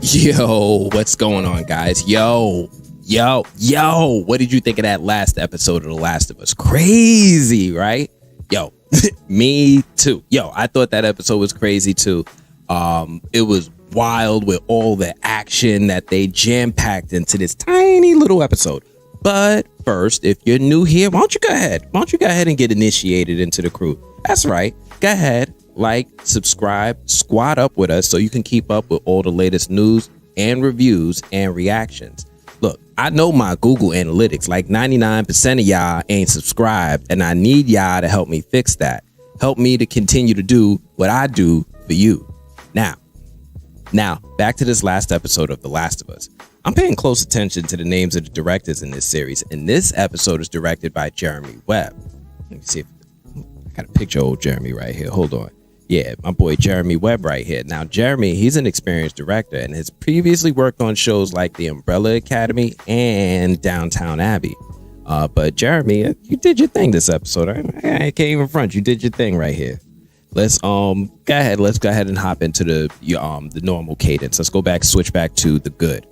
Yo, what's going on, guys? Yo, what did you think of that last episode of The Last of Us? Crazy, right? Yo, me too. Yo, I thought that episode was crazy too. It was wild with all the action that they jam-packed into this tiny little episode. But first, if you're new here, why don't you go ahead and get initiated into the crew? That's right. Go ahead, like, subscribe, squad up with us so you can keep up with all the latest news and reviews and reactions. Look, I know my Google Analytics, like 99% of y'all ain't subscribed, and I need y'all to help me fix that. Help me to continue to do what I do for you. Now, back to this last episode of The Last of Us. I'm paying close attention to the names of the directors in this series, and this episode is directed by Jeremy Webb. Let me see if I got a picture of old Jeremy right here. Hold on. Yeah, my boy Jeremy Webb right here. Now, Jeremy, he's an experienced director and has previously worked on shows like The Umbrella Academy and Downtown Abbey. But Jeremy, you did your thing this episode. I can't even front. You did your thing right here. Let's go ahead and hop into the normal cadence. Let's switch back to the good.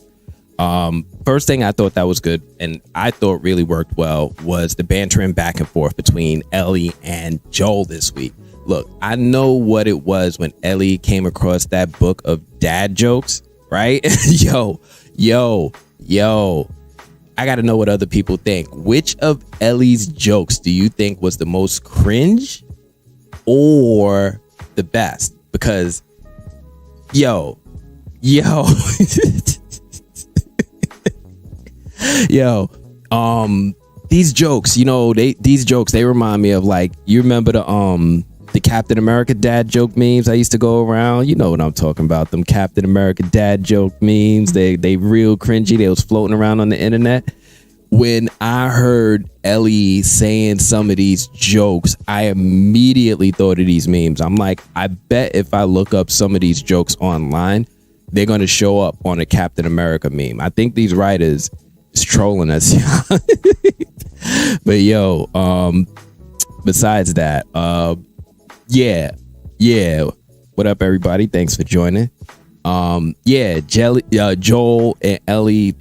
First thing I thought that was good and I thought really worked well was the bantering back and forth between Elle and Joel this week. Look, I know what it was when Elle came across that book of dad jokes, right? Yo, I gotta know what other people think. Which of Ellie's jokes do you think was the most cringe or the best? Because yo these jokes, they remind me of, like, you remember the Captain America dad joke memes I used to go around? You know what I'm talking about, them Captain America dad joke memes. They real cringy. They was floating around on the internet. When I heard Elle saying some of these jokes, I immediately thought of these memes. I'm like, I bet if I look up some of these jokes online, they're going to show up on a Captain America meme. I think these writers is trolling us. But besides that, what up, everybody? Thanks for joining. Joel and Elle,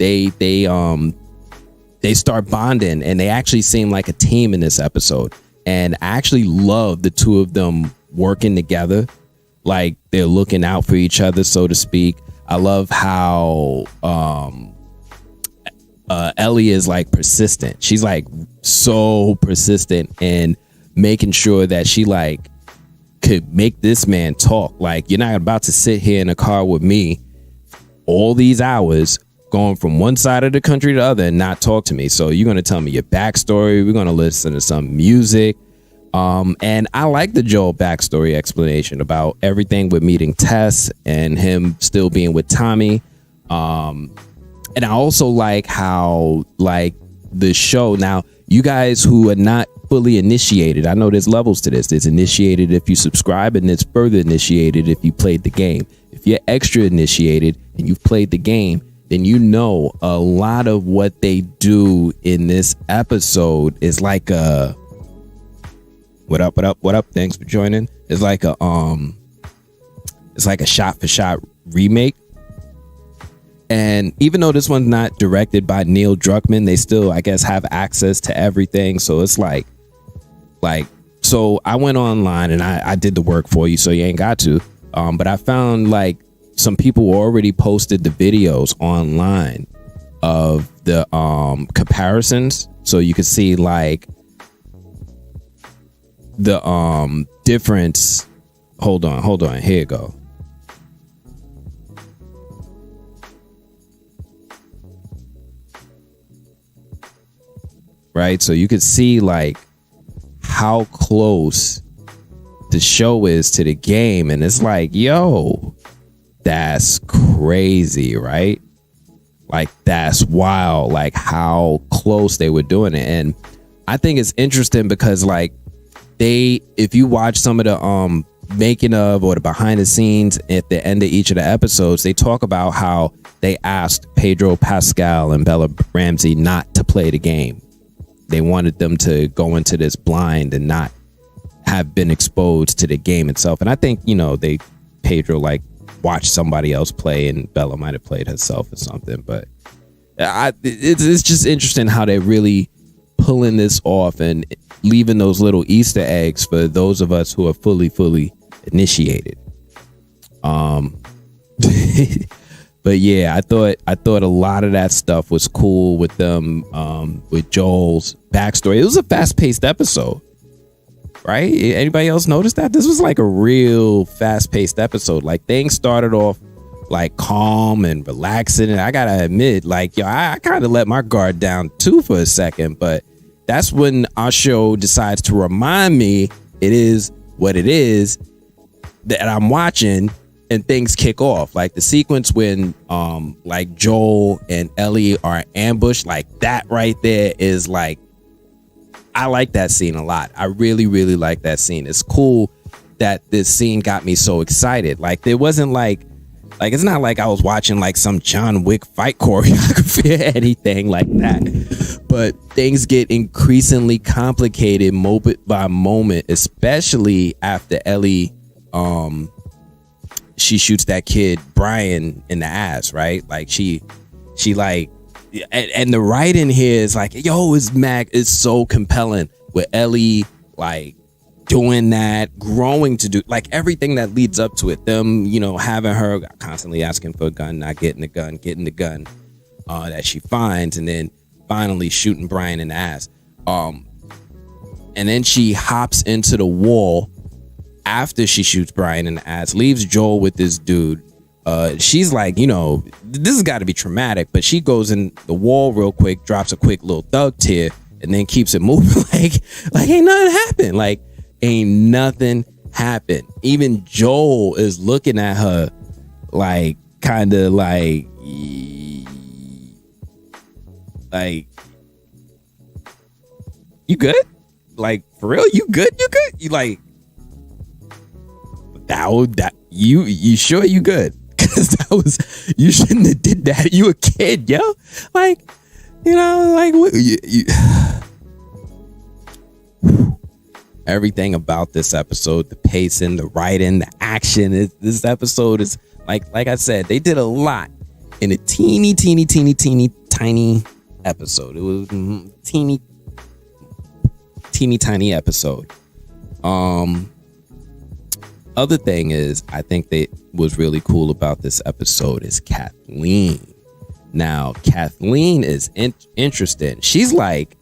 they start bonding and they actually seem like a team in this episode. And I actually love the two of them working together. Like, they're looking out for each other, so to speak. I love how Elle is, like, persistent. She's, like, so persistent in making sure that she, like, could make this man talk. Like, you're not about to sit here in a car with me all these hours going from one side of the country to the other and not talk to me. So you're going to tell me your backstory. We're going to listen to some music. And I like the Joel backstory explanation about everything with meeting Tess and him still being with Tommy. And I also like how, like, the show, now, you guys who are not fully initiated, I know there's levels to this. There's initiated if you subscribe, and there's further initiated if you played the game. If you're extra initiated and you've played the game, then you know a lot of what they do in this episode is like a what up. Thanks for joining. It's like a shot for shot remake. And even though this one's not directed by Neil Druckmann, they still, I guess, have access to everything. So it's like, so I went online and I did the work for you, so you ain't got to. But I found, like, some people already posted the videos online of the comparisons, so you could see, like, the difference. Hold on, here you go. Right, so you could see, like, how close the show is to the game, and it's like, yo, that's crazy, right? Like, that's wild, like, how close they were doing it. And I think it's interesting because, like, if you watch some of the making of or the behind the scenes at the end of each of the episodes, they talk about how they asked Pedro Pascal and Bella Ramsey not to play the game. They wanted them to go into this blind and not have been exposed to the game itself. And I think, Pedro like watched somebody else play, and Bella might have played herself or something. But it's just interesting how they're really pulling this off and leaving those little Easter eggs for those of us who are fully initiated. But yeah, I thought a lot of that stuff was cool with them, with Joel's backstory. It was a fast-paced episode, right? Anybody else notice that? This was like a real fast-paced episode. Like, things started off like calm and relaxing, and I gotta admit, like, I kind of let my guard down too for a second, but that's when our show decides to remind me it is what it is that I'm watching, and things kick off. Like the sequence when like Joel and Ellie are ambushed, like that right there is like, I like that scene a lot. I really like that scene. It's cool that this scene got me so excited. Like, there wasn't like it's not like I was watching like some John Wick fight choreography or anything like that. But things get increasingly complicated moment by moment, especially after Ellie she shoots that kid Brian in the ass, right? Like she like, and the writing here is like, it's so compelling with Ellie like doing that, growing to do like everything that leads up to it. Them, having her constantly asking for a gun, not getting the gun that she finds, and then finally shooting Brian in the ass. And then she hops into the wall after she shoots Brian in the ass, leaves Joel with this dude. She's like, this has got to be traumatic, but she goes in the wall real quick, drops a quick little thug tear, and then keeps it moving like ain't nothing happened. Like, ain't nothing happened. Even Joel is looking at her like, kind of like, you good? Like, for real? You good? You like, that you sure you good? Because that was, you shouldn't have did that. You a kid, yo. Like, like what, everything about this episode, the pacing, the writing, the action. This episode is like I said, they did a lot in a teeny tiny episode. It was teeny tiny episode. Other thing is, I think that was really cool about this episode is Kathleen. Now, Kathleen is interesting. She's like,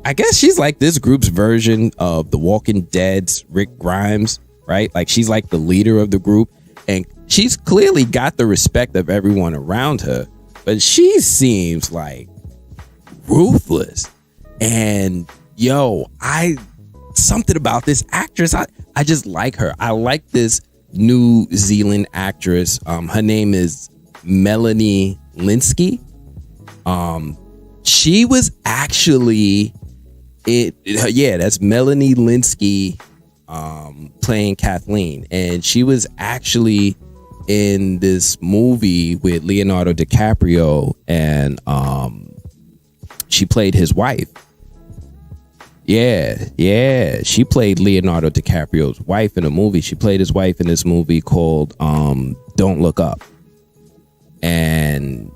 I guess she's like this group's version of The Walking Dead's Rick Grimes, right? Like, she's like the leader of the group, and she's clearly got the respect of everyone around her, but she seems like ruthless. And something about this actress, I just like her. I like this New Zealand actress. Her name is Melanie Lynskey. She was actually that's Melanie Lynskey playing Kathleen, and she was actually in this movie with Leonardo DiCaprio, and she played his wife. Yeah, she played Leonardo DiCaprio's wife in a movie. She played his wife in this movie called Don't Look Up, and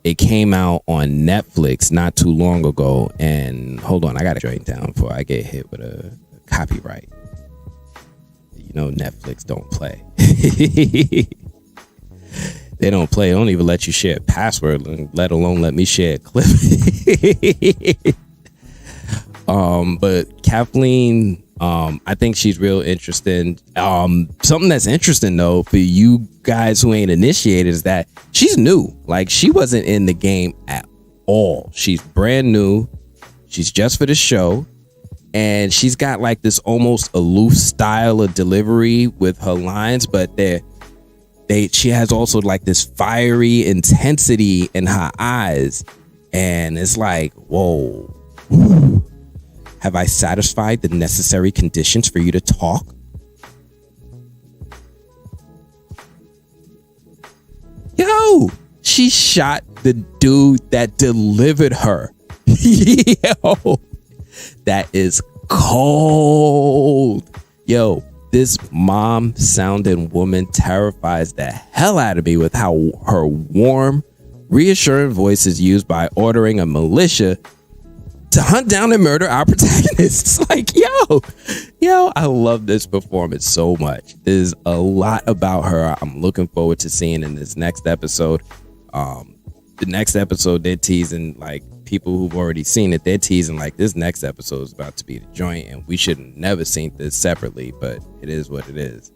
it came out on Netflix not too long ago. And hold on, I gotta join down before I get hit with a copyright. Netflix don't play. They don't play. They don't even let you share a password, let alone let me share a clip. But Kathleen, I think she's real interesting. Something that's interesting though for you guys who ain't initiated is that she's new. Like, she wasn't in the game at all. She's brand new. She's just for the show, and she's got like this almost aloof style of delivery with her lines, but she has also like this fiery intensity in her eyes, and it's like, whoa. Have I satisfied the necessary conditions for you to talk? She shot the dude that delivered her. That is cold. Yo, this mom sounding woman terrifies the hell out of me with how her warm, reassuring voice is used by ordering a militia to hunt down and murder our protagonists. Like, yo, I love this performance so much. There's a lot about her I'm looking forward to seeing in this next episode. The next episode, they're teasing, like, people who've already seen it, they're teasing like this next episode is about to be the joint, and we should have never seen this separately, but it is what it is.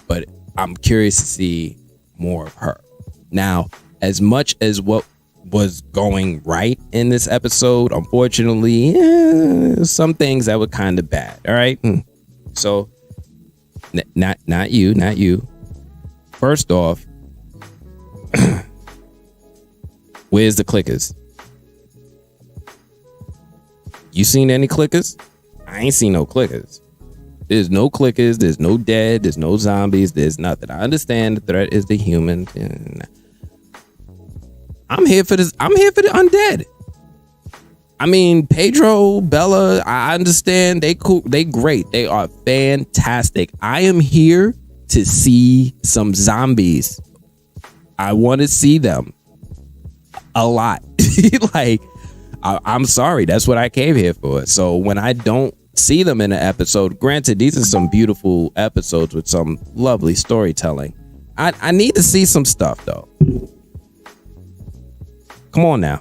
But I'm curious to see more of her. Now, as much as what was going right in this episode, unfortunately, some things that were kind of bad. All right, so not you. First off, where's the clickers? You seen any clickers? I ain't seen no clickers. There's no clickers. There's no dead. There's no zombies. There's nothing. I understand the threat is the human. I'm here for this. I'm here for the undead. I mean, Pedro, Bella, I understand. They cool. They great. They are fantastic. I am here to see some zombies. I want to see them a lot. Like, I'm sorry. That's what I came here for. So when I don't see them in an episode, granted, these are some beautiful episodes with some lovely storytelling. I need to see some stuff, though. Come on now.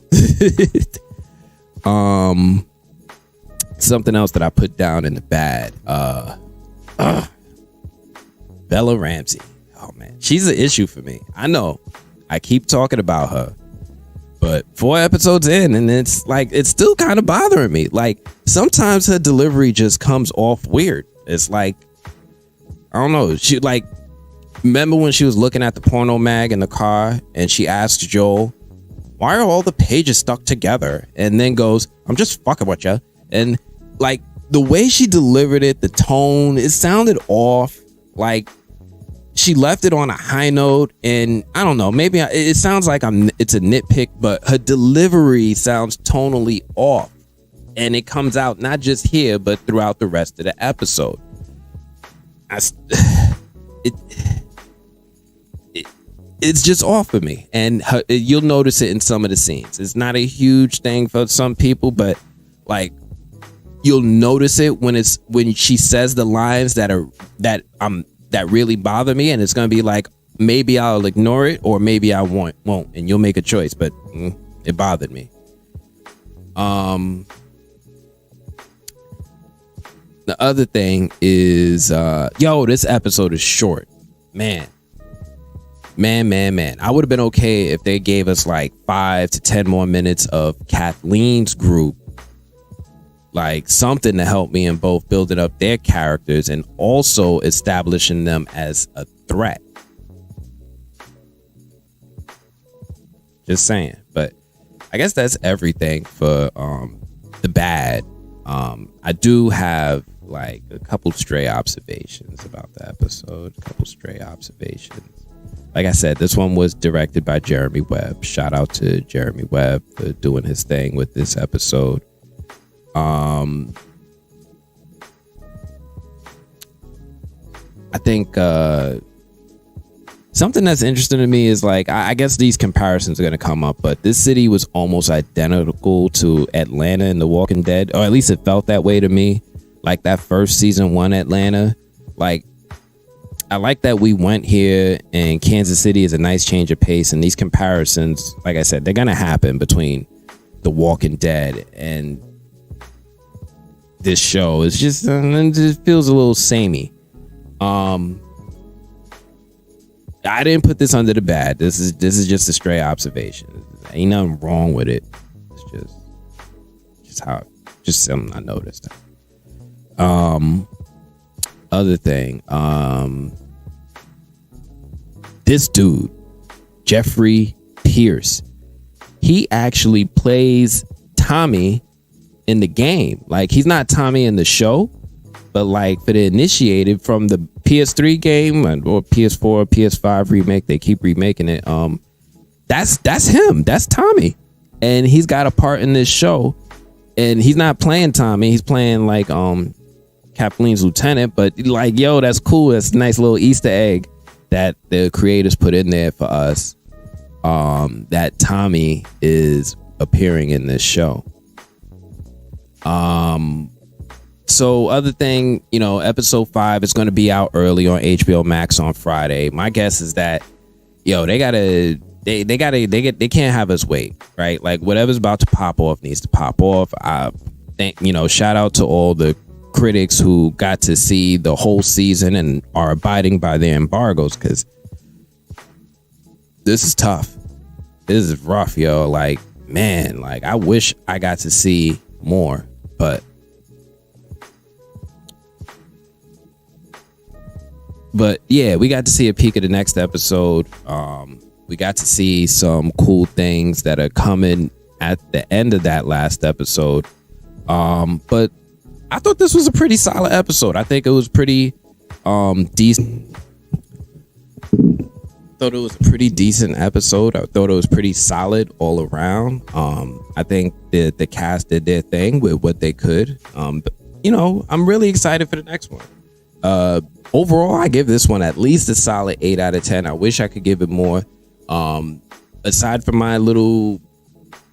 Something else that I put down in the bad. Bella Ramsey. Oh man, she's an issue for me. I know. I keep talking about her, but 4 episodes in, and it's like it's still kind of bothering me. Like sometimes her delivery just comes off weird. It's like, I don't know. She like, remember when she was looking at the porno mag in the car, and she asked Joel, "Why are all the pages stuck together?" And then goes, "I'm just fucking with you." And like the way she delivered it, the tone, it sounded off. Like she left it on a high note, and I don't know, maybe it sounds like it's a nitpick, but her delivery sounds tonally off, and it comes out not just here but throughout the rest of the episode. It's just off for me, and you'll notice it in some of the scenes. It's not a huge thing for some people, but like you'll notice it when she says the lines that really bother me, and it's gonna be like, maybe I'll ignore it or maybe I won't, and you'll make a choice. But it bothered me. The other thing is, this episode is short, man. I would have been okay if they gave us like 5 to 10 more minutes of Kathleen's group, like something to help me in both building up their characters and also establishing them as a threat. Just saying. But I guess that's everything for the bad. I do have like a couple stray observations about the episode. Like I said, this one was directed by Jeremy Webb. Shout out to Jeremy Webb for doing his thing with this episode. I think something that's interesting to me is like, I guess these comparisons are going to come up, but this city was almost identical to Atlanta in The Walking Dead, or at least it felt that way to me. Like that first season 1 Atlanta, like I like that we went here, and Kansas City is a nice change of pace, and these comparisons, like I said, they're going to happen between The Walking Dead and this show. It's just, it just feels a little samey. I didn't put this under the bad. This is just a stray observation. Ain't nothing wrong with it. It's just something I noticed. Other thing, this dude, Jeffrey Pierce, he actually plays Tommy in the game. Like, he's not Tommy in the show, but like for the Initiated from the PS3 game or PS4, PS5 remake, they keep remaking it. That's him. That's Tommy, and he's got a part in this show. and he's not playing Tommy. He's playing like Kathleen's lieutenant. But like, yo, that's cool. That's a nice little Easter egg that the creators put in there for us. That Tommy is appearing in this show. So other thing, you know, episode 5 is going to be out early on HBO Max on Friday. My guess is that, yo, they can't have us wait, right? Like whatever's about to pop off needs to pop off. I think, you know, shout out to all the critics who got to see the whole season and are abiding by their embargoes, because this is tough. This is rough, yo. Like, man, like I wish I got to see more, but yeah, we got to see a peek of the next episode. We got to see some cool things that are coming at the end of that last episode. But I thought this was a pretty solid episode. I think it was pretty decent. Thought it was a pretty decent episode. I thought it was pretty solid all around. I think the cast did their thing with what they could. But, you know, I'm really excited for the next one. Overall, I give this one at least a solid 8 out of 10. I wish I could give it more. Aside from my little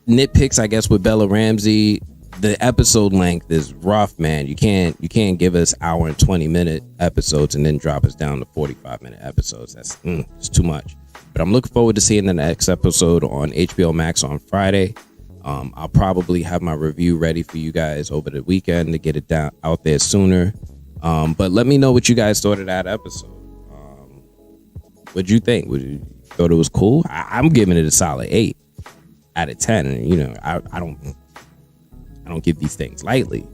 nitpicks, I guess, with Bella Ramsey, the episode length is rough, man. You can't give us hour and 20-minute episodes and then drop us down to 45-minute episodes. That's it's too much. But I'm looking forward to seeing the next episode on HBO Max on Friday. I'll probably have my review ready for you guys over the weekend to get it out there sooner. But let me know what you guys thought of that episode. What'd you think? Thought it was cool? I'm giving it a solid 8 out of 10. And, you know, I don't give these things lightly.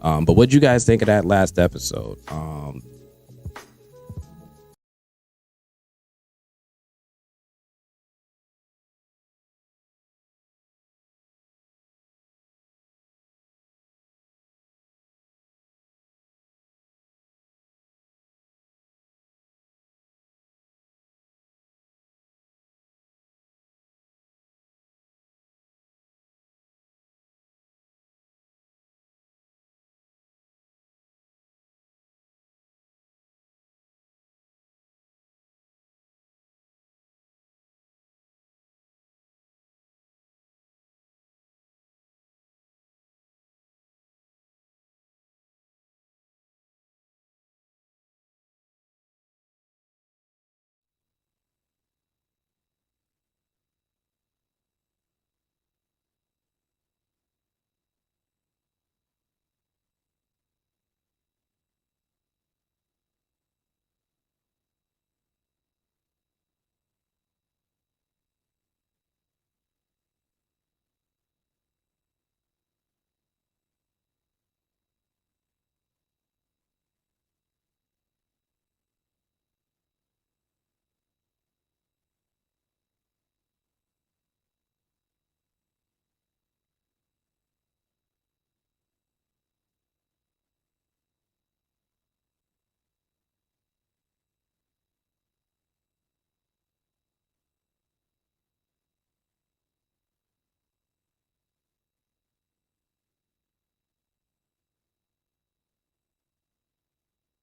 But what'd you guys think of that last episode?